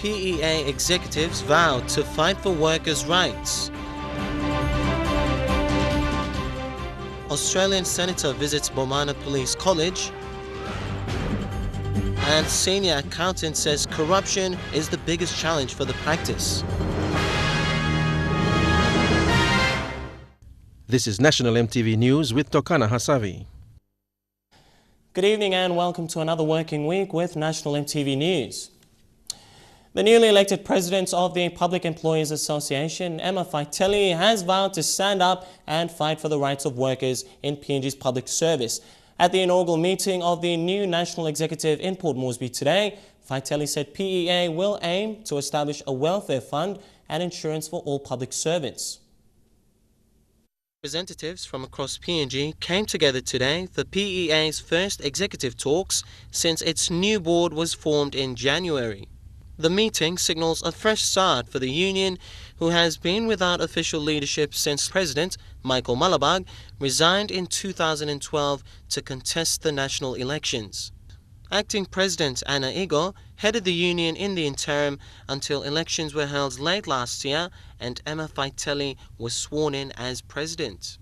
PEA executives vowed to fight for workers' rights. Australian Senator visits Bomana Police College. And senior accountant says corruption is the biggest challenge for the practice. This is National EMTV News with Tokana Hasavi. Good evening and welcome to another working week with National EMTV News. The newly elected president of the Public Employees Association, Emma Faitelli, has vowed to stand up and fight for the rights of workers in PNG's public service. At the inaugural meeting of the new National Executive in Port Moresby today, Faitelli said PEA will aim to establish a welfare fund and insurance for all public servants. Representatives from across PNG came together today for PEA's first executive talks since its new board was formed in January. The meeting signals a fresh start for the union, who has been without official leadership since President Michael Malabag resigned in 2012 to contest the national elections. Acting President Anna Igo headed the union in the interim until elections were held late last year and Emma Faitelli was sworn in as president.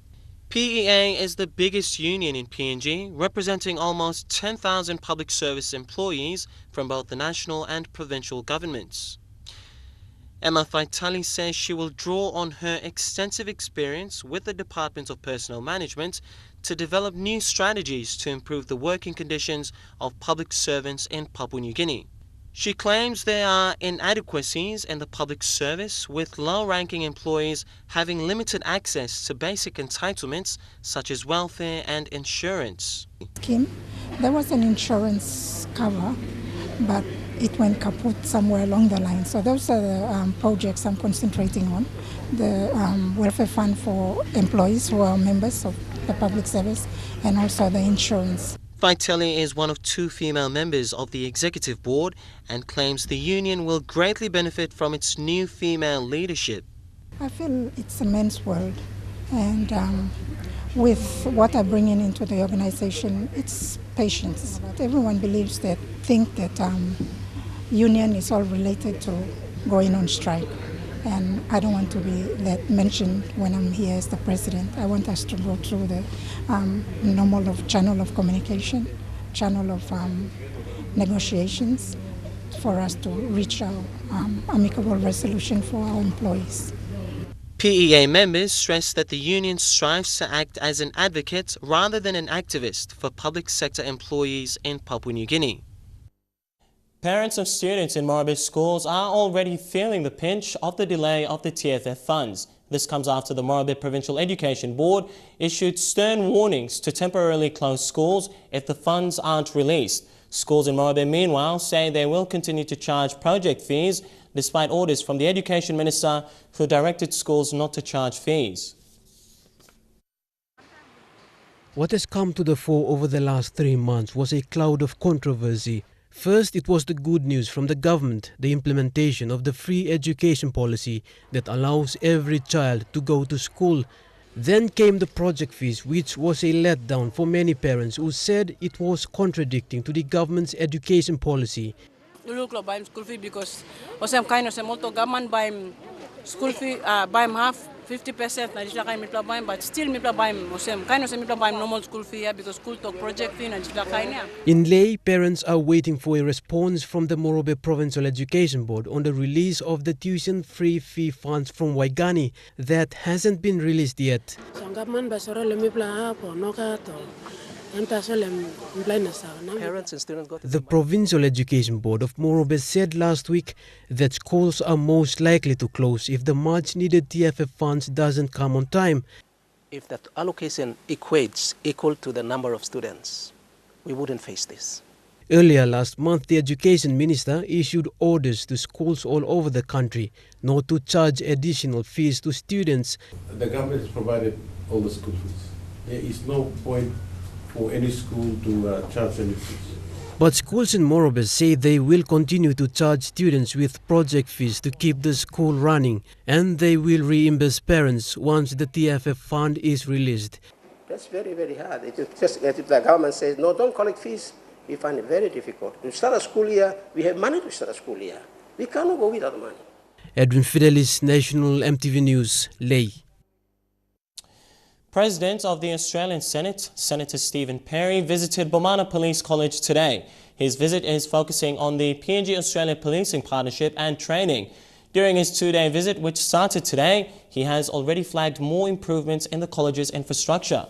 PEA is the biggest union in PNG, representing almost 10,000 public service employees from both the national and provincial governments. Emma Faitelli says she will draw on her extensive experience with the Department of Personnel Management to develop new strategies to improve the working conditions of public servants in Papua New Guinea. She claims there are inadequacies in the public service, with low-ranking employees having limited access to basic entitlements such as welfare and insurance. There was an insurance cover, but it went kaput somewhere along the line. So those are the projects I'm concentrating on. The welfare fund for employees who are members of the public service, and also the insurance. Faitelli is one of 2 female members of the executive board and claims the union will greatly benefit from its new female leadership. I feel it's a men's world, and with what I bring into the organization, it's patience. Everyone believes that, think that union is all related to going on strike. And I don't want to be that mentioned when I'm here as the president. I want us to go through the normal channel of communication, channel of negotiations, for us to reach our amicable resolution for our employees. PEA members stress that the union strives to act as an advocate rather than an activist for public sector employees in Papua New Guinea. Parents of students in Morobe schools are already feeling the pinch of the delay of the TFF funds. This comes after the Morobe Provincial Education Board issued stern warnings to temporarily close schools if the funds aren't released. Schools in Morobe, meanwhile, say they will continue to charge project fees despite orders from the Education Minister, who directed schools not to charge fees. What has come to the fore over the last 3 months was a cloud of controversy. First, it was the good news from the government, the implementation of the free education policy that allows every child to go to school. Then came the project fees, which was a letdown for many parents who said it was contradicting to the government's education policy. Buy school fee because buy school fee buy half 50% na jisla kay mitla buy, but still mitla buy mosem kaino se mitla buy normal school fee because school talk project fee na jisla kay niya. In Ley, parents are waiting for a response from the Morobe Provincial Education Board on the release of the tuition-free fee funds from Waigani that hasn't been released yet. The Provincial Education Board of Morobe said last week that schools are most likely to close if the much-needed TFF funds doesn't come on time. If that allocation equates equal to the number of students, we wouldn't face this. Earlier last month, the Education Minister issued orders to schools all over the country not to charge additional fees to students. The government has provided all the school fees. There is no point for any school to charge any fees. But schools in Morobe say they will continue to charge students with project fees to keep the school running, and they will reimburse parents once the TFF fund is released. That's very, very hard. If the government says, no, don't collect fees, we find it very difficult. To start a school year, we have money to start a school year. We cannot go without money. Edwin Fidelis, National MTV News, Ley. President of the Australian Senate, Senator Stephen Perry, visited Bomana Police College today. His visit is focusing on the PNG Australia Policing Partnership and training. During his two-day visit, which started today, he has already flagged more improvements in the college's infrastructure.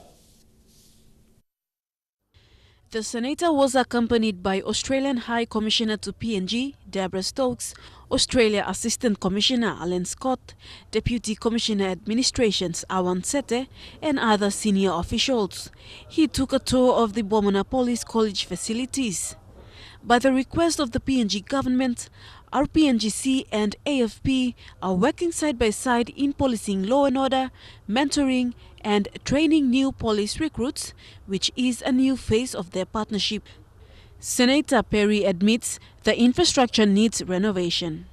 The Senator was accompanied by Australian High Commissioner to PNG, Deborah Stokes, Australia Assistant Commissioner Alan Scott, Deputy Commissioner Administrations Awan Sete, and other senior officials. He took a tour of the Bomana Police College facilities. By the request of the PNG government, RPNGC and AFP are working side by side in policing law and order, mentoring and training new police recruits, which is a new phase of their partnership. Senator Perry admits the infrastructure needs renovation.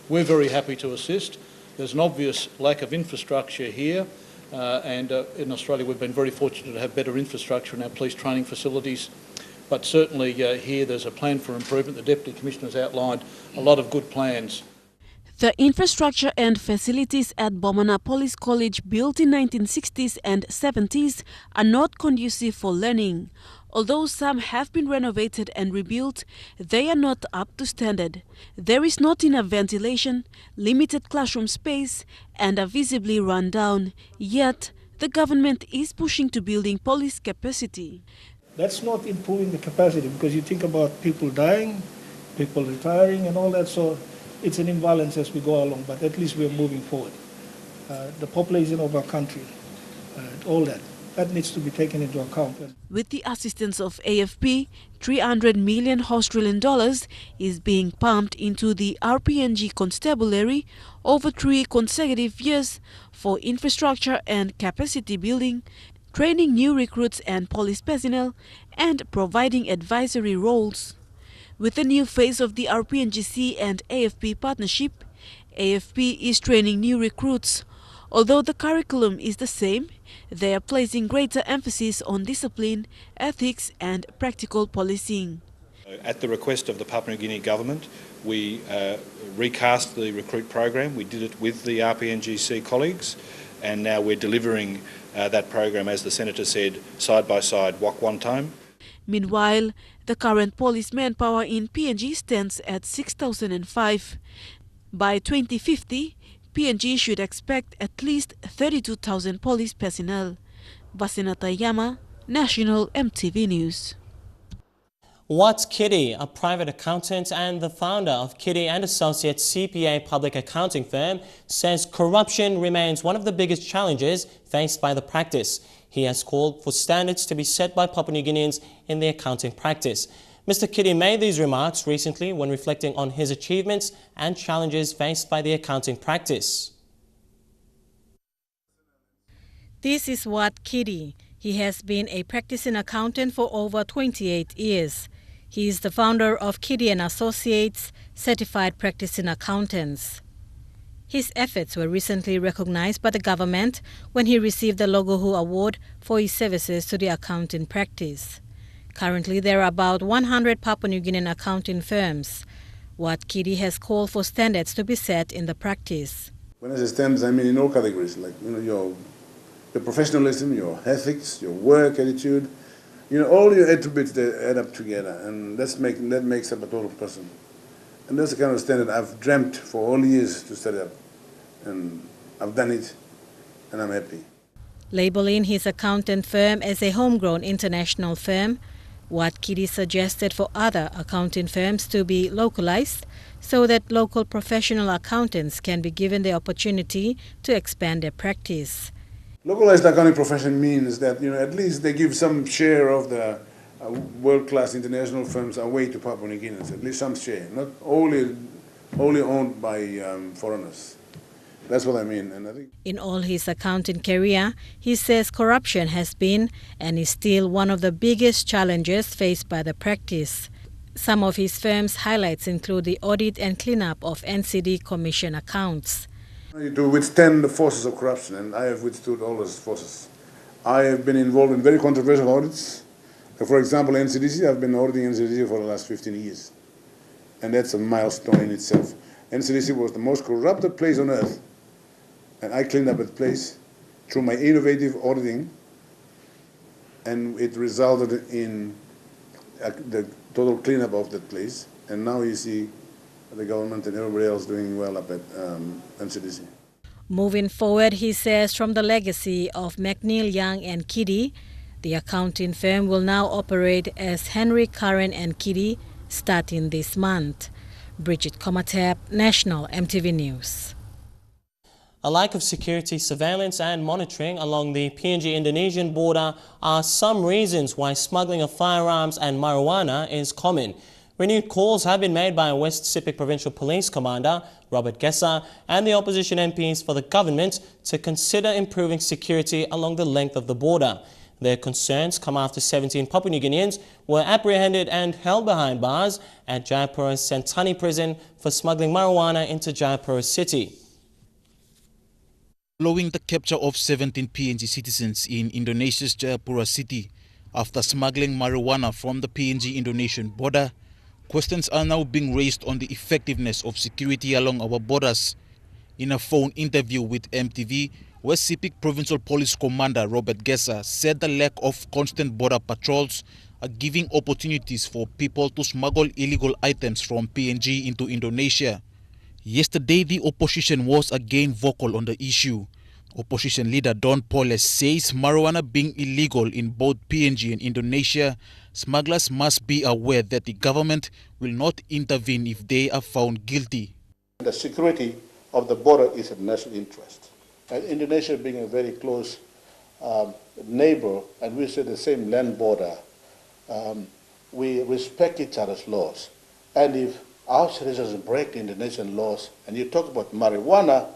We're very happy to assist. There's an obvious lack of infrastructure here, and in Australia we've been very fortunate to have better infrastructure in our police training facilities. But certainly here there's a plan for improvement. The Deputy Commissioner has outlined a lot of good plans. The infrastructure and facilities at Bomana Police College, built in 1960s and 70s, are not conducive for learning. Although some have been renovated and rebuilt, they are not up to standard. There is not enough ventilation, limited classroom space, and are visibly run down. Yet, the government is pushing to building police capacity. That's not improving the capacity, because you think about people dying, people retiring and all that, so it's an imbalance as we go along, but at least we're moving forward. The population of our country, all that needs to be taken into account. With the assistance of AFP, $300 million Australian dollars is being pumped into the RPNG Constabulary over 3 consecutive years for infrastructure and capacity building, training new recruits and police personnel, and providing advisory roles. With the new phase of the RPNGC and AFP partnership, AFP is training new recruits. Although the curriculum is the same, they are placing greater emphasis on discipline, ethics and practical policing. At the request of the Papua New Guinea government, we recast the recruit program. We did it with the RPNGC colleagues, and now we're delivering that program, as the Senator said, side by side, walk one time. Meanwhile, the current police manpower in PNG stands at 6,005. By 2050, PNG should expect at least 32,000 police personnel. Vasina Tayama, National MTV News. Wat Kitty, a private accountant and the founder of Kitty & Associates CPA public accounting firm, says corruption remains one of the biggest challenges faced by the practice. He has called for standards to be set by Papua New Guineans in the accounting practice. Mr. Kitty made these remarks recently when reflecting on his achievements and challenges faced by the accounting practice. This is Wat Kitty. He has been a practicing accountant for over 28 years. He is the founder of Kitty & Associates, certified practicing accountants. His efforts were recently recognized by the government when he received the Logohu Award for his services to the accounting practice. Currently, there are about 100 Papua New Guinean accounting firms. Wat Kitty has called for standards to be set in the practice. When I say standards, I mean in all categories, like your professionalism, your ethics, your work attitude, all your attributes that add up together, and that makes up a total person. And that's the kind of standard I've dreamt for all years to study up, and I've done it, and I'm happy. Labeling his accountant firm as a homegrown international firm, Wat Kitty suggested for other accounting firms to be localized so that local professional accountants can be given the opportunity to expand their practice. Localized accounting profession means that at least they give some share of the world-class international firms away to Papua New Guineans, at least some share, not wholly owned by foreigners. That's what I mean. And I think in all his accounting career, he says corruption has been and is still one of the biggest challenges faced by the practice. Some of his firm's highlights include the audit and cleanup of NCD Commission accounts. To withstand the forces of corruption, and I have withstood all those forces. I have been involved in very controversial audits. For example, NCDC, I've been auditing NCDC for the last 15 years. And that's a milestone in itself. NCDC was the most corrupted place on earth. And I cleaned up that place through my innovative auditing, and it resulted in the total cleanup of that place. And now you see the government and everybody else doing well up at NCDC. Moving forward, he says, from the legacy of McNeil, Young and Kiddy, the accounting firm will now operate as Henry, Karen and Kiddy starting this month. Bridget Komatep, National EMTV News. A lack of security, surveillance and monitoring along the PNG-Indonesian border are some reasons why smuggling of firearms and marijuana is common. Renewed calls have been made by West Sepik Provincial Police Commander Robert Gessa and the opposition MPs for the government to consider improving security along the length of the border. Their concerns come after 17 Papua New Guineans were apprehended and held behind bars at Jayapura's Sentani prison for smuggling marijuana into Jayapura city. Following the capture of 17 PNG citizens in Indonesia's Jayapura city after smuggling marijuana from the PNG-Indonesian border, questions are now being raised on the effectiveness of security along our borders. In a phone interview with EMTV, West Sepik Provincial Police Commander Robert Gessa said the lack of constant border patrols are giving opportunities for people to smuggle illegal items from PNG into Indonesia. Yesterday, the opposition was again vocal on the issue. Opposition leader Don Poles says marijuana being illegal in both PNG and Indonesia, smugglers must be aware that the government will not intervene if they are found guilty. The security of the border is a national interest. And Indonesia being a very close neighbor, and we share the same land border, we respect each other's laws. And if our citizens break Indonesian laws, and you talk about marijuana,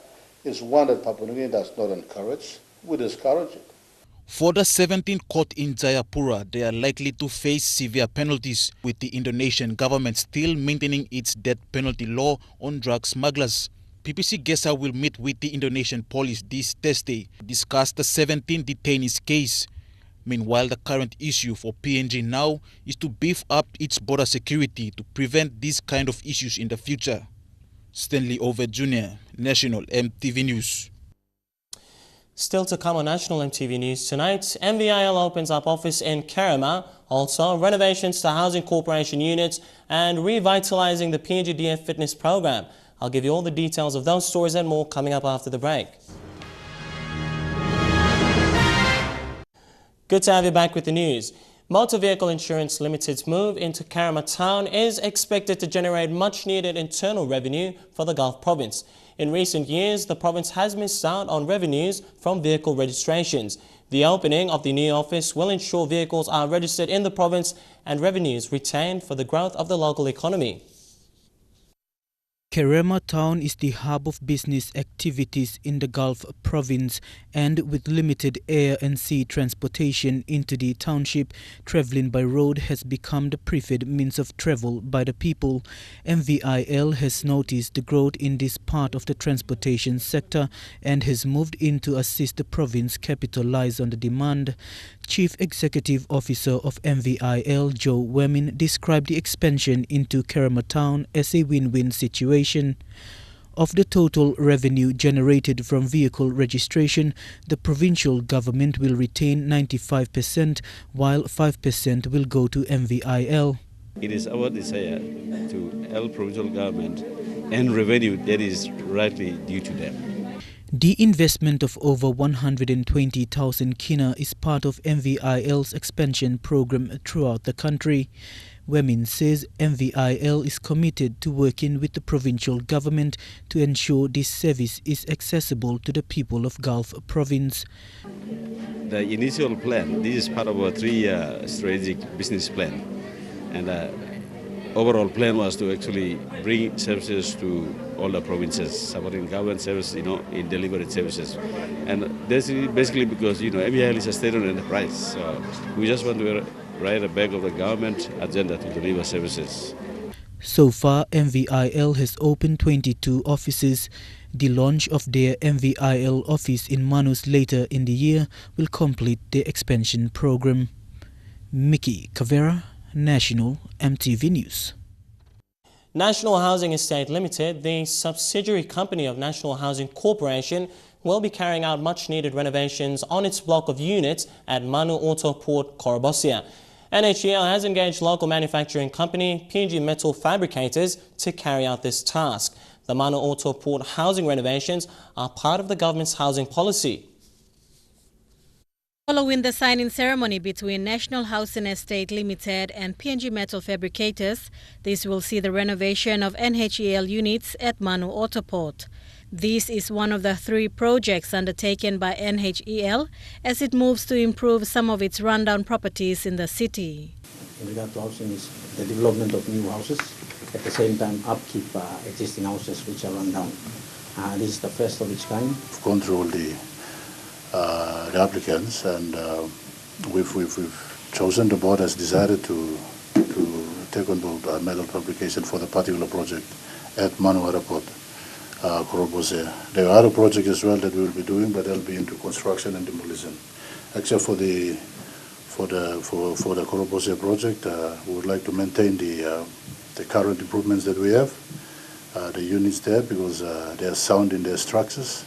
is one that Papua New Guinea does not encourage. We discourage it. For the 17 caught in Jayapura, they are likely to face severe penalties, with the Indonesian government still maintaining its death penalty law on drug smugglers. PPC Gessa will meet with the Indonesian police this Thursday to discuss the 17 detainees case. Meanwhile, the current issue for PNG now is to beef up its border security to prevent these kind of issues in the future. Stanley Over Jr., National EMTV News. Still to come on National EMTV News tonight, MVIL opens up office in Kerema, also renovations to housing corporation units and revitalizing the PNGDF fitness program. I'll give you all the details of those stories and more coming up after the break. Good to have you back with the news. Motor Vehicle Insurance Limited's move into Kerema town is expected to generate much needed internal revenue for the Gulf province. In recent years, the province has missed out on revenues from vehicle registrations. The opening of the new office will ensure vehicles are registered in the province and revenues retained for the growth of the local economy. Kerema town is the hub of business activities in the Gulf province, and with limited air and sea transportation into the township, travelling by road has become the preferred means of travel by the people. MVIL has noticed the growth in this part of the transportation sector and has moved in to assist the province capitalize on the demand. Chief Executive Officer of MVIL, Joe Wemin, described the expansion into Kerema town as a win-win situation. Of the total revenue generated from vehicle registration, the provincial government will retain 95%, while 5% will go to MVIL. It is our desire to help provincial government and revenue that is rightly due to them. The investment of over 120,000 kina is part of MVIL's expansion program throughout the country. Wemin says MVIL is committed to working with the provincial government to ensure this service is accessible to the people of Gulf province. The initial plan, this is part of our 3-year strategic business plan, and overall plan was to actually bring services to all the provinces, supporting government service, in delivery services. And that's basically because, MVIL is a state-owned enterprise. So we just want to ride the back of the government agenda to deliver services. So far, MVIL has opened 22 offices. The launch of their MVIL office in Manus later in the year will complete the expansion program. Mickey Cavera, National EMTV News. National Housing Estate Limited, the subsidiary company of National Housing Corporation, will be carrying out much-needed renovations on its block of units at Manu Auto Port, Korobosia. NHEL has engaged local manufacturing company PNG Metal Fabricators to carry out this task. The Manu Auto Port housing renovations are part of the government's housing policy. Following the signing ceremony between National Housing Estate Limited and PNG Metal Fabricators, this will see the renovation of NHEL units at Manu Autoport. This is one of the 3 projects undertaken by NHEL as it moves to improve some of its rundown properties in the city. In regard to housing is the development of new houses, at the same time upkeep existing houses which are run down. This is the first of its kind. We've gone through all the applicants, and we've chosen, the board has decided to take on board metal fabrication for the particular project at Manu Airport, Korobosia. There are other projects as well that we will be doing, but they'll be into construction and demolition. Except for the Korobosia project, we would like to maintain the current improvements that we have, the units there, because they are sound in their structures.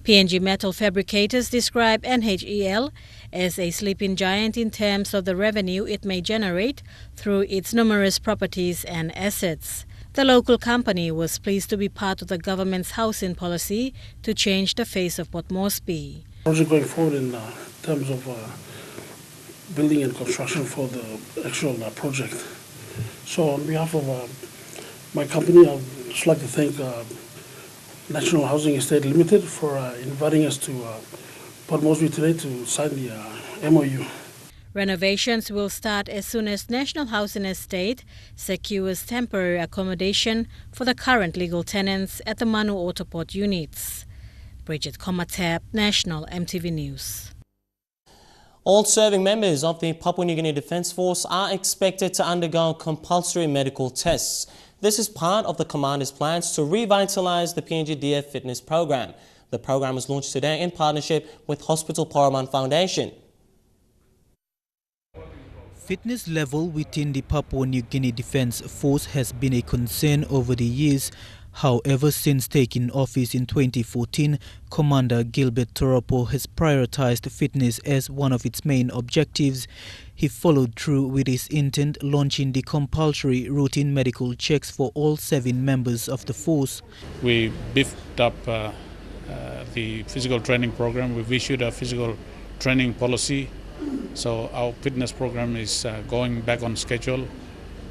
PNG Metal Fabricators describe NHEL as a sleeping giant in terms of the revenue it may generate through its numerous properties and assets. The local company was pleased to be part of the government's housing policy to change the face of Port Moresby. Project going forward in terms of building and construction for the actual project. So on behalf of my company, I would just like to thank National Housing Estate Limited for inviting us to Port Moresby today to sign the MOU. Renovations will start as soon as National Housing Estate secures temporary accommodation for the current legal tenants at the Manu Autoport units. Bridget Komatap, National EMTV News. All serving members of the Papua New Guinea Defence Force are expected to undergo compulsory medical tests. This is part of the Commander's plans to revitalise the PNG-DF fitness program. The program was launched today in partnership with Hospital Poraman Foundation. Fitness level within the Papua New Guinea Defence Force has been a concern over the years. However, since taking office in 2014, Commander Gilbert Toropo has prioritised fitness as one of its main objectives. He followed through with his intent, launching the compulsory routine medical checks for all 7 members of the force. We beefed up the physical training program. We've issued a physical training policy. So our fitness program is going back on schedule.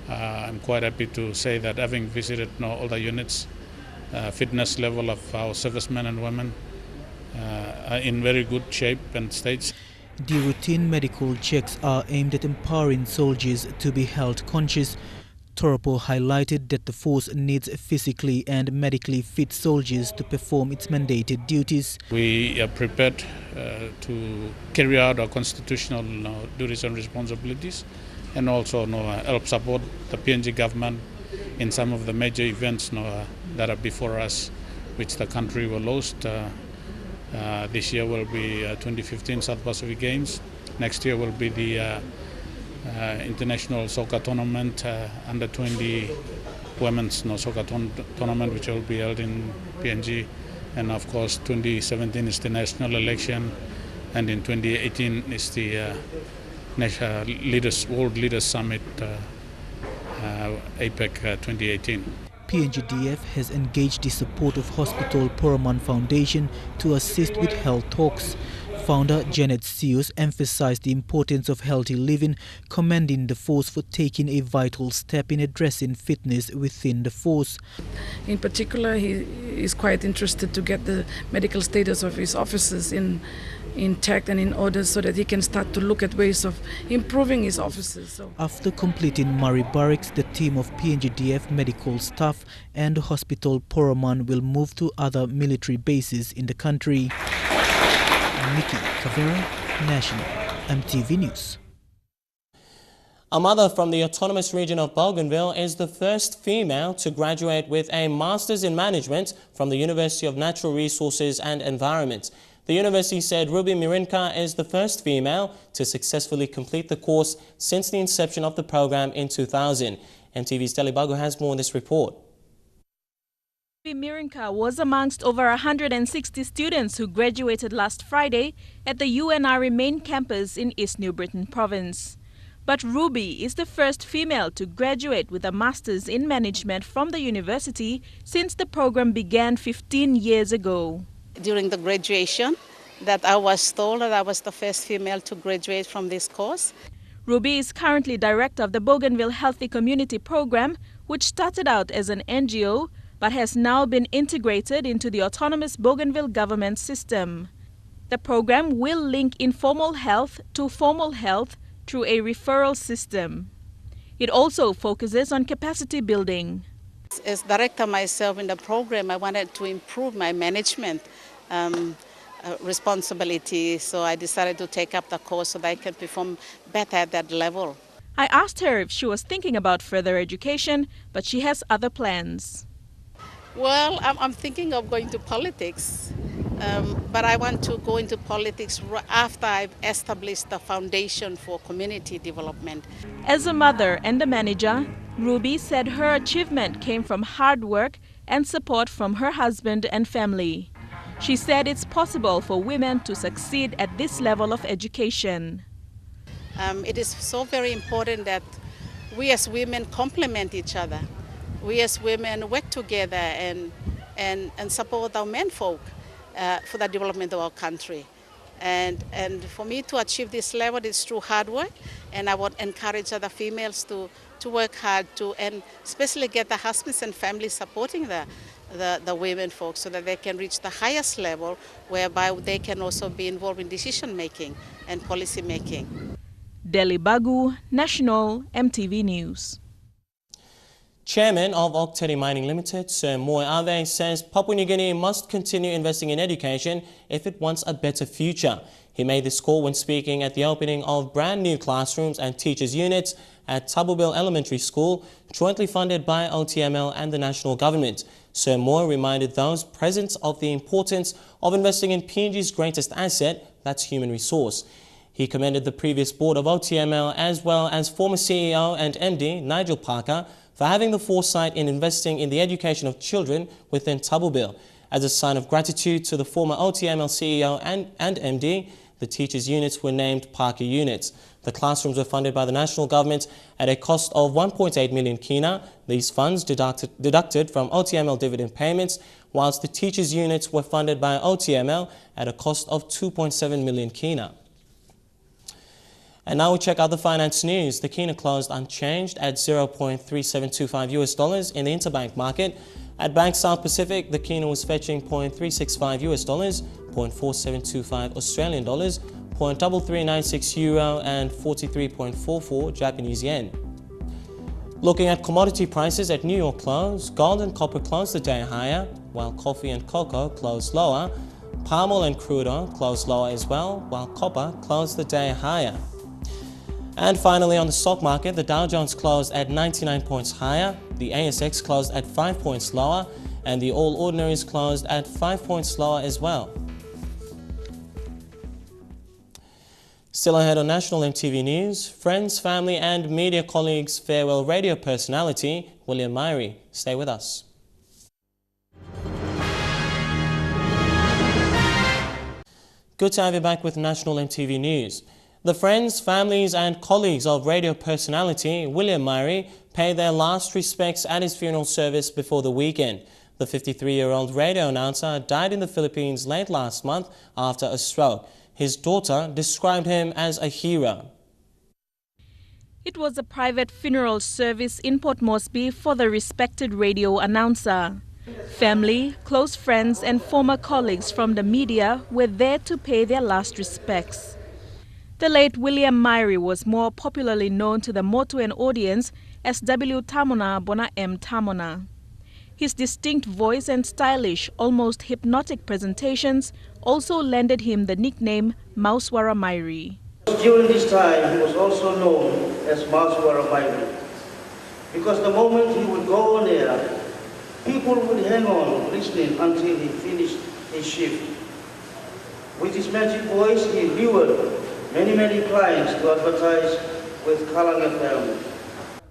I'm quite happy to say that having visited all the units, fitness level of our servicemen and women are in very good shape and states. The routine medical checks are aimed at empowering soldiers to be health conscious. Toropo highlighted that the force needs physically and medically fit soldiers to perform its mandated duties. We are prepared to carry out our constitutional duties and responsibilities, and also help support the PNG government in some of the major events that are before us, which the country will host. This year will be 2015 South Pacific Games. Next year will be the International Soccer Tournament, under 20 women's soccer tournament, which will be held in PNG. And of course 2017 is the national election, and in 2018 is the World Leaders Summit, APEC 2018. PNGDF has engaged the support of Hospital Poraman Foundation to assist with health talks. Founder Janet Sears emphasized the importance of healthy living, commending the force for taking a vital step in addressing fitness within the force. In particular, he is quite interested to get the medical status of his officers intact and in order, so that he can start to look at ways of improving his officers. After completing Murray Barracks, the team of PNGDF medical staff and Hospital Poraman will move to other military bases in the country. Nikki Cavera, National EMTV News. A mother from the autonomous region of Bougainville is the first female to graduate with a Master's in Management from the University of Natural Resources and Environment. The university said Ruby Mirinka is the first female to successfully complete the course since the inception of the program in 2000. MTV's Delibago has more in this report. Ruby Mirinka was amongst over 160 students who graduated last Friday at the UNRE main campus in East New Britain province. But Ruby is the first female to graduate with a master's in management from the university since the program began 15 years ago. During the graduation, that I was told that I was the first female to graduate from this course. Ruby is currently director of the Bougainville Healthy Community Program, which started out as an NGO but has now been integrated into the autonomous Bougainville government system. The program will link informal health to formal health through a referral system. It also focuses on capacity building. As director myself in the program, I wanted to improve my management responsibility, so I decided to take up the course so that I can perform better at that level. I asked her if she was thinking about further education, but she has other plans. Well, I'm thinking of going to politics, but I want to go into politics after I've established the foundation for community development. As a mother and a manager, Ruby said her achievement came from hard work and support from her husband and family. She said it's possible for women to succeed at this level of education. It is so very important that we as women complement each other. We as women work together and support our menfolk for the development of our country. And for me to achieve this level is through hard work, and I would encourage other females to work hard and especially get the husbands and families supporting the women folks so that they can reach the highest level whereby they can also be involved in decision making and policy making. Delhi Bagu, National MTV News. Chairman of Okteri Mining Limited, Sir Moy Ave, says Papua New Guinea must continue investing in education if it wants a better future. He made this call when speaking at the opening of brand new classrooms and teachers' units at Tabubil Elementary School, jointly funded by OTML and the national government. Sir Moy reminded those present of the importance of investing in PNG's greatest asset, that's human resource. He commended the previous board of OTML as well as former CEO and MD Nigel Parker for having the foresight in investing in the education of children within Tabubil. As a sign of gratitude to the former OTML CEO and MD, the teachers' units were named Parker units. The classrooms were funded by the national government at a cost of 1.8 million kina. These funds deducted from OTML dividend payments, whilst the teachers' units were funded by OTML at a cost of 2.7 million kina. And now we check out the finance news. The kina closed unchanged at $0.3725 in the interbank market. At Bank South Pacific, the kina was fetching $0.365, $0.4725 Australian dollars, €0.3396 and 43.44 Japanese yen. Looking at commodity prices at New York close, gold and copper closed the day higher, while coffee and cocoa closed lower. Palm oil and crude oil closed lower as well, while copper closed the day higher. And finally, on the stock market, the Dow Jones closed at 99 points higher, the ASX closed at 5 points lower, and the All Ordinaries closed at 5 points lower as well. Still ahead on National MTV News, friends, family and media colleagues farewell radio personality William Myrie. Stay with us. Good to have you back with National MTV News. The friends, families and colleagues of radio personality William Myrie paid their last respects at his funeral service before the weekend. The 53-year-old radio announcer died in the Philippines late last month after a stroke. His daughter described him as a hero. It was a private funeral service in Port Moresby for the respected radio announcer. Family, close friends and former colleagues from the media were there to pay their last respects. The late William Myrie was more popularly known to the Motuan audience as W. Tamona Bona M. Tamona. His distinct voice and stylish, almost hypnotic presentations also landed him the nickname Mauswara Myrie. During this time, he was also known as Mauswara Myrie, because the moment he would go on air, people would hang on listening until he finished his shift. With his magic voice, he lured many clients to advertise with Kalang FM.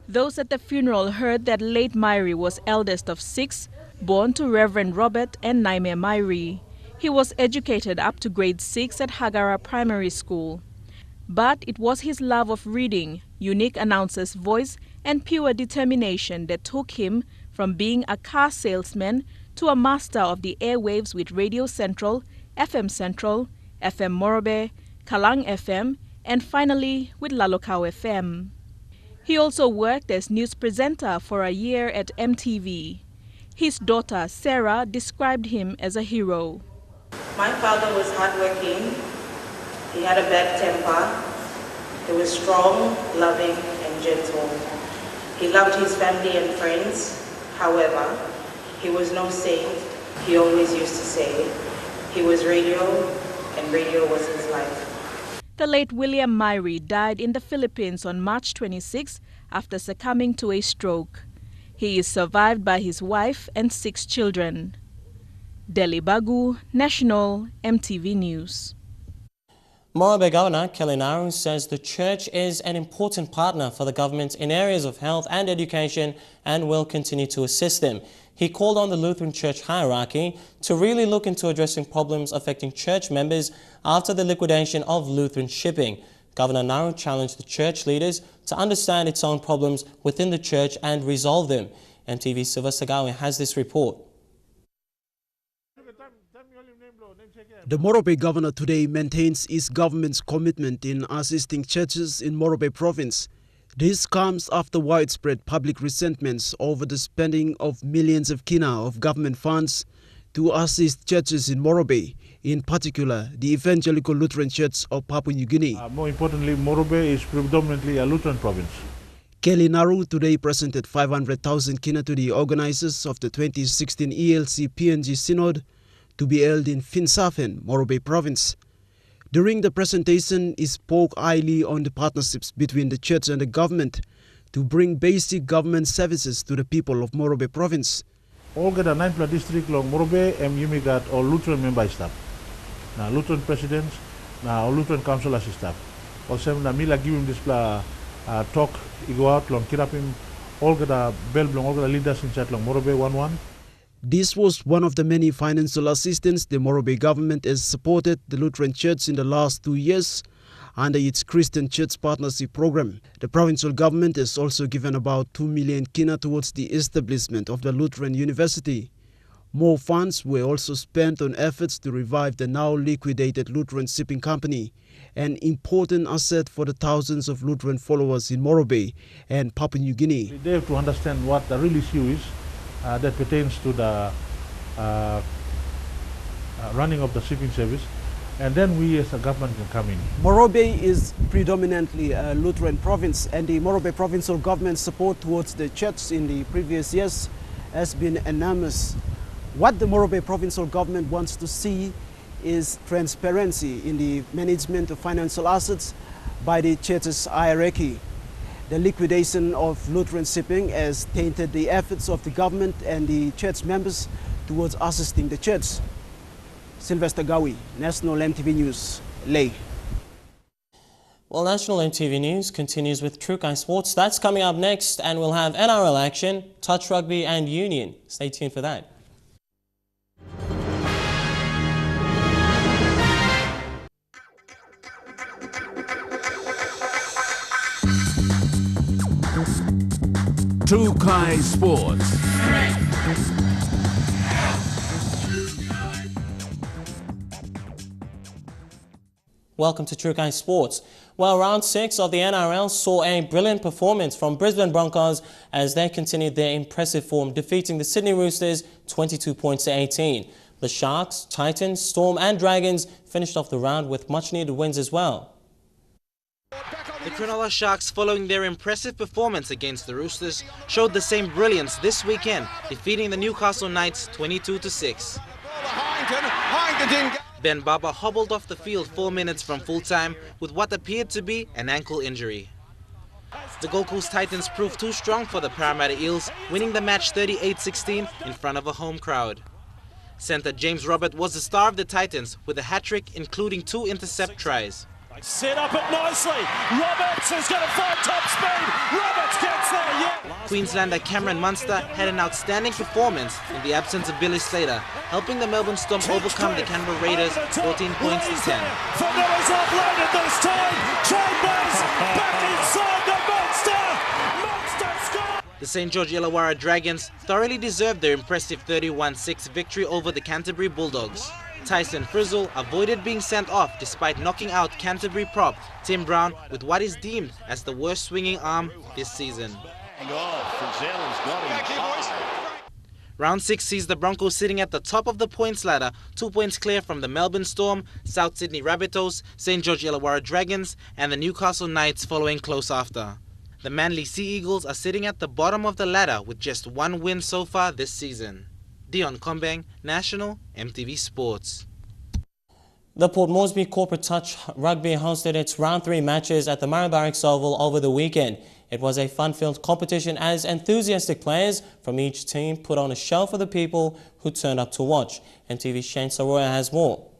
Those at the funeral heard that late Myrie was eldest of 6, born to Reverend Robert and Naime Myrie. He was educated up to grade 6 at Hagara Primary School. But it was his love of reading, unique announcer's voice, and pure determination that took him from being a car salesman to a master of the airwaves with Radio Central, FM Morobe, Kalang FM, and finally with Lalokau FM. He also worked as news presenter for a year at EMTV. His daughter, Sarah, described him as a hero. My father was hardworking. He had a bad temper. He was strong, loving, and gentle. He loved his family and friends. However, he was no saint. He always used to say he was radio, and radio was his life. The late William Myrie died in the Philippines on March 26 after succumbing to a stroke. He is survived by his wife and 6 children. Delhi Bagu, National EMTV News. Morobe Governor Kelly Naru says the church is an important partner for the government in areas of health and education and will continue to assist them. He called on the Lutheran Church hierarchy to really look into addressing problems affecting church members after the liquidation of Lutheran shipping. Governor Naru challenged the church leaders to understand its own problems within the church and resolve them. MTV's Sylvester Gawe has this report. The Morobe governor today maintains his government's commitment in assisting churches in Morobe province. This comes after widespread public resentments over the spending of millions of kina of government funds to assist churches in Morobe, in particular the Evangelical Lutheran Church of Papua New Guinea. More importantly, Morobe is predominantly a Lutheran province. Kelly Naru today presented 500,000 kina to the organizers of the 2016 ELC PNG Synod to be held in Finsafen, Morobe province. During the presentation, he spoke highly on the partnerships between the church and the government to bring basic government services to the people of Morobe province. All the 9 district long Morobe and Yumigat all Lutheran member staff. Now Lutheran presidents, now Lutheran council staff. Also na mila give him this talk, he go out long kirapim all the bell long all the leaders in chat long Morobe 1-1. This was one of the many financial assistance the Morobe government has supported the Lutheran Church in the last 2 years under its Christian Church Partnership Program. The provincial government has also given about 2 million kina towards the establishment of the Lutheran University. More funds were also spent on efforts to revive the now liquidated Lutheran Shipping Company, an important asset for the thousands of Lutheran followers in Morobe and Papua New Guinea. They have to understand what the real issue is that pertains to the running of the shipping service, and then we as a government can come in. Morobe is predominantly a Lutheran province, and the Morobe provincial government support towards the church in the previous years has been enormous. What the Morobe provincial government wants to see is transparency in the management of financial assets by the church's hierarchy. The liquidation of Lutheran shipping has tainted the efforts of the government and the church members towards assisting the church. Sylvester Gawi, National EMTV News, Leh. Well, National EMTV News continues with Trukai Sports. That's coming up next, and we'll have NRL action, touch rugby and union. Stay tuned for that. Trukai Sports. Welcome to Trukai Sports. Well, round 6 of the NRL saw a brilliant performance from Brisbane Broncos as they continued their impressive form, defeating the Sydney Roosters 22 points to 18. The Sharks, Titans, Storm and Dragons finished off the round with much-needed wins as well. The Cronulla Sharks, following their impressive performance against the Roosters, showed the same brilliance this weekend, defeating the Newcastle Knights 22-6. Ben Baba hobbled off the field 4 minutes from full-time with what appeared to be an ankle injury. The Gold Coast Titans proved too strong for the Parramatta Eels, winning the match 38-16 in front of a home crowd. Center James Robert was the star of the Titans with a hat-trick including 2 intercept tries. Set up it nicely. Roberts is going to find top speed. Roberts gets there, yeah. Queenslander Cameron Munster had an outstanding performance in the absence of Billy Slater, helping the Melbourne Storm overcome the Canberra Raiders 14 points to 10. Fanoa's offloaded this time. Chambers back inside the Munster. Munster score. The St. George Illawarra Dragons thoroughly deserved their impressive 31-6 victory over the Canterbury Bulldogs. Tyson Frizzle avoided being sent off despite knocking out Canterbury prop Tim Brown with what is deemed as the worst swinging arm this season. Round 6 sees the Broncos sitting at the top of the points ladder, 2 points clear from the Melbourne Storm, South Sydney Rabbitohs, St. George Illawarra Dragons and the Newcastle Knights following close after. The Manly Sea Eagles are sitting at the bottom of the ladder with just 1 win so far this season. Dion Kombang, National EMTV Sports. The Port Moresby Corporate Touch Rugby hosted its round 3 matches at the Murray Barracks Oval over the weekend. It was a fun-filled competition as enthusiastic players from each team put on a show for the people who turned up to watch. EMTV's Shane Saroya has more.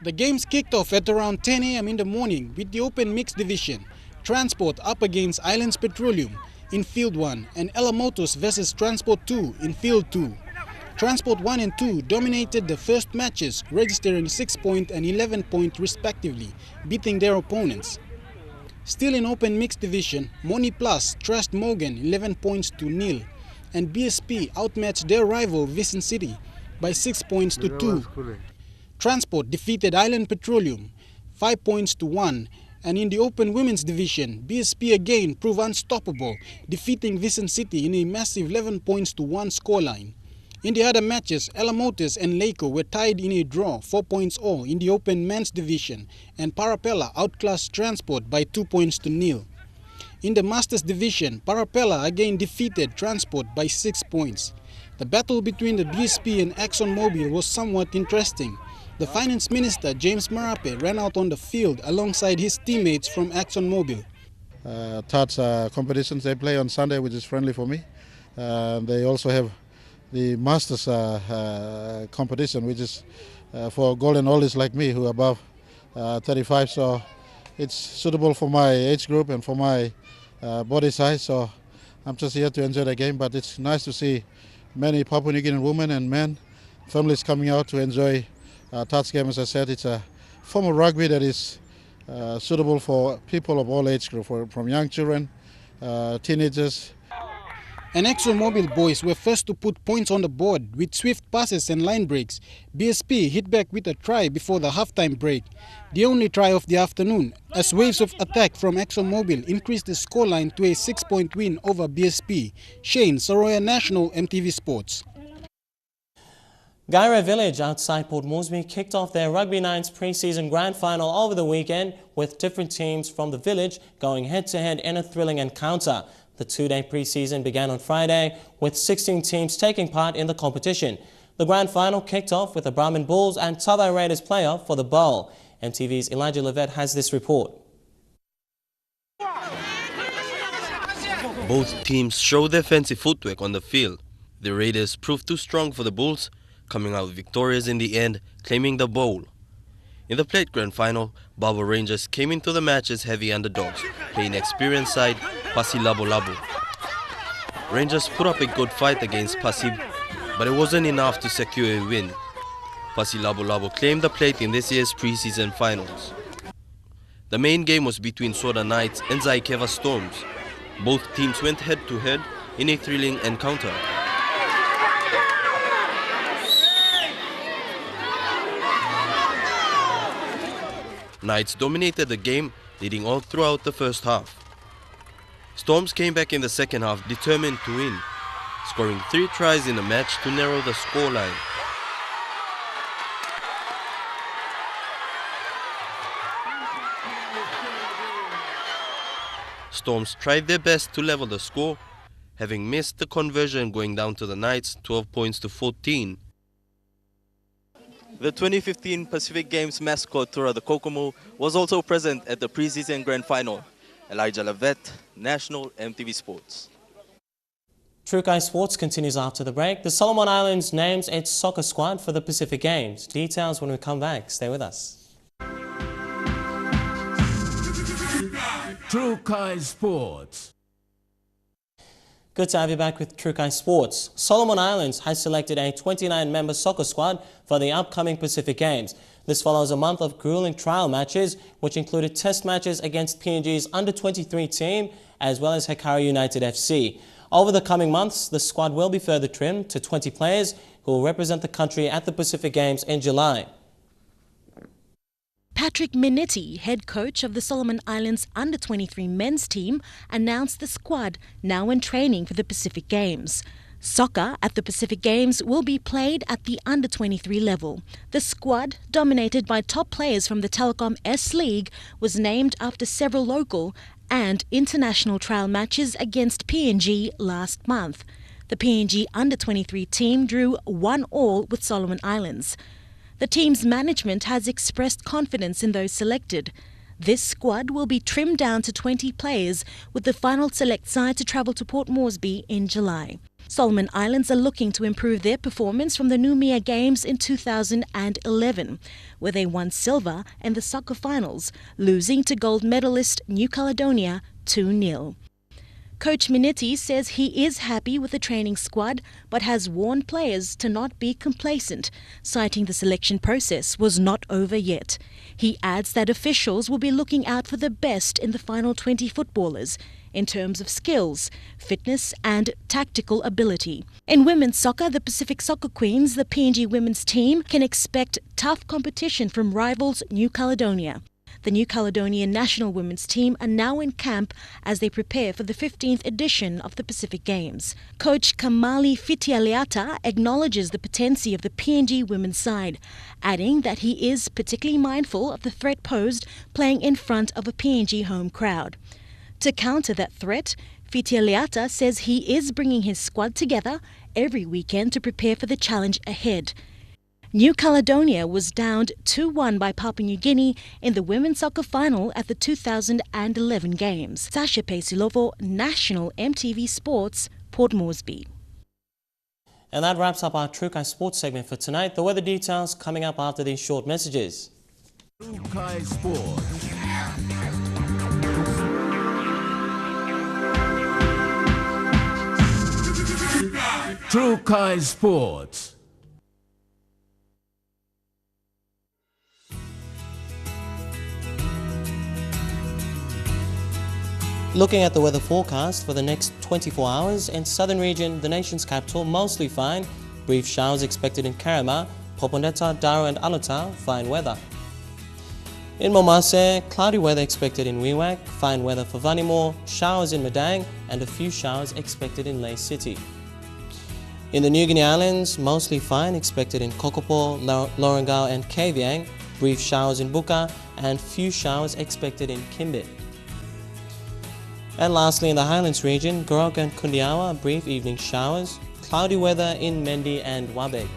The games kicked off at around 10 a.m. in the morning with the open mixed division. Transport up against Islands Petroleum in Field 1 and Ella Motors versus Transport 2 in Field 2. Transport 1 and 2 dominated the first matches, registering 6-point and 11-point respectively, beating their opponents. Still in open mixed division, Moni Plus trashed Morgan 11 points to 0 and BSP outmatched their rival Vicent City by 6 points to 2. Transport defeated Island Petroleum 5 points to 1. And in the open women's division, BSP again proved unstoppable, defeating Vicent City in a massive 11 points to 1 scoreline. In the other matches, Ella Motors and Laco were tied in a draw, 4 points all in the open men's division, and Parapella outclassed Transport by 2 points to 0. In the Masters division, Parapella again defeated Transport by 6 points. The battle between the BSP and ExxonMobil was somewhat interesting. The Finance Minister, James Marape, ran out on the field alongside his teammates from ExxonMobil. Touch competitions they play on Sunday, which is friendly for me. They also have the Masters competition, which is for golden oldies like me who are above 35. So it's suitable for my age group and for my body size. So I'm just here to enjoy the game, but it's nice to see many Papua New Guinean women and men, families coming out to enjoy touch game. As I said, it's a form of rugby that is suitable for people of all age groups, from young children, teenagers. And ExxonMobil boys were first to put points on the board with swift passes and line breaks. BSP hit back with a try before the halftime break, the only try of the afternoon, as waves of attack from ExxonMobil increased the scoreline to a 6-point win over BSP. Shane Saroya, National EMTV Sports. Guyra Village outside Port Moresby kicked off their Rugby Nine's pre-season grand final over the weekend with different teams from the village going head-to-head in a thrilling encounter. The 2-day pre-season began on Friday with 16 teams taking part in the competition. The grand final kicked off with the Brahmin Bulls and Tabai Raiders playoff for the bowl. MTV's Elijah Levette has this report. Both teams showed their fancy footwork on the field. The Raiders proved too strong for the Bulls, coming out victorious in the end, claiming the bowl. In the plate grand final, Barber Rangers came into the match as heavy underdogs, playing experienced side Pasi Labo Labo. Rangers put up a good fight against Pasi, but it wasn't enough to secure a win. Pasi Labo Labo claimed the plate in this year's pre-season finals. The main game was between Soda Knights and Zaikeva Storms. Both teams went head-to-head in a thrilling encounter. Knights dominated the game, leading all throughout the first half. Storms came back in the second half determined to win, scoring 3 tries in the match to narrow the scoreline. Storms tried their best to level the score, having missed the conversion going down to the Knights 12 points to 14. The 2015 Pacific Games mascot Tura the Kokomo was also present at the preseason grand final. Elijah Levette, National EMTV Sports. True Guy Sports continues after the break. The Solomon Islands names its soccer squad for the Pacific Games. Details when we come back. Stay with us. True Guy Sports. Good to have you back with True Guy Sports. Solomon Islands has selected a 29-member soccer squad for the upcoming Pacific Games. This follows a month of grueling trial matches, which included test matches against PNG's under-23 team, as well as Hekari United FC. Over the coming months, the squad will be further trimmed to 20 players who will represent the country at the Pacific Games in July. Patrick Minetti, head coach of the Solomon Islands under-23 men's team, announced the squad now in training for the Pacific Games. Soccer at the Pacific Games will be played at the under-23 level. The squad, dominated by top players from the Telecom S League, was named after several local and international trial matches against PNG last month. The PNG under-23 team drew 1-1 with Solomon Islands. The team's management has expressed confidence in those selected. This squad will be trimmed down to 20 players, with the final select side to travel to Port Moresby in July. Solomon Islands are looking to improve their performance from the Noumea Games in 2011, where they won silver in the soccer finals, losing to gold medalist New Caledonia 2-0. Coach Minetti says he is happy with the training squad, but has warned players to not be complacent, citing the selection process was not over yet. He adds that officials will be looking out for the best in the final 20 footballers in terms of skills, fitness and tactical ability. In women's soccer, the Pacific Soccer Queens, the PNG women's team, can expect tough competition from rivals New Caledonia. The New Caledonian national women's team are now in camp as they prepare for the 15th edition of the Pacific Games. Coach Kamali Fitialeata acknowledges the potency of the PNG women's side, adding that he is particularly mindful of the threat posed playing in front of a PNG home crowd. To counter that threat, Fitialeata says he is bringing his squad together every weekend to prepare for the challenge ahead. New Caledonia was downed 2-1 by Papua New Guinea in the women's soccer final at the 2011 Games. Sasha Pesilovo, National EMTV Sports, Port Moresby. And that wraps up our True Guy Sports segment for tonight. The weather details coming up after these short messages. True Guy Sports. True Guy Sports. Looking at the weather forecast for the next 24 hours, in southern region, the nation's capital, mostly fine. Brief showers expected in Karama, Popondetta, Daro and Alotau, fine weather. In Momase, cloudy weather expected in Wewak, fine weather for Vanimore, showers in Madang and a few showers expected in Lae City. In the New Guinea Islands, mostly fine expected in Kokopo, Lorengau and Kavieng, brief showers in Buka and few showers expected in Kimbit. And lastly, in the Highlands region, Gorok and Kundiawa, brief evening showers, cloudy weather in Mendi and Wabeg.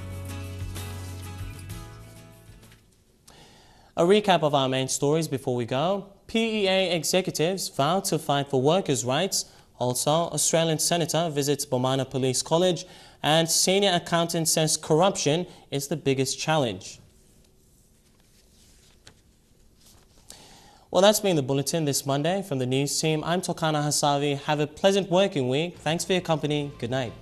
A recap of our main stories before we go. PEA executives vow to fight for workers' rights. Also, Australian Senator visits Bomana Police College, and senior accountant says corruption is the biggest challenge. Well, that's been the bulletin this Monday from the news team. I'm Tokana Hasavi. Have a pleasant working week. Thanks for your company. Good night.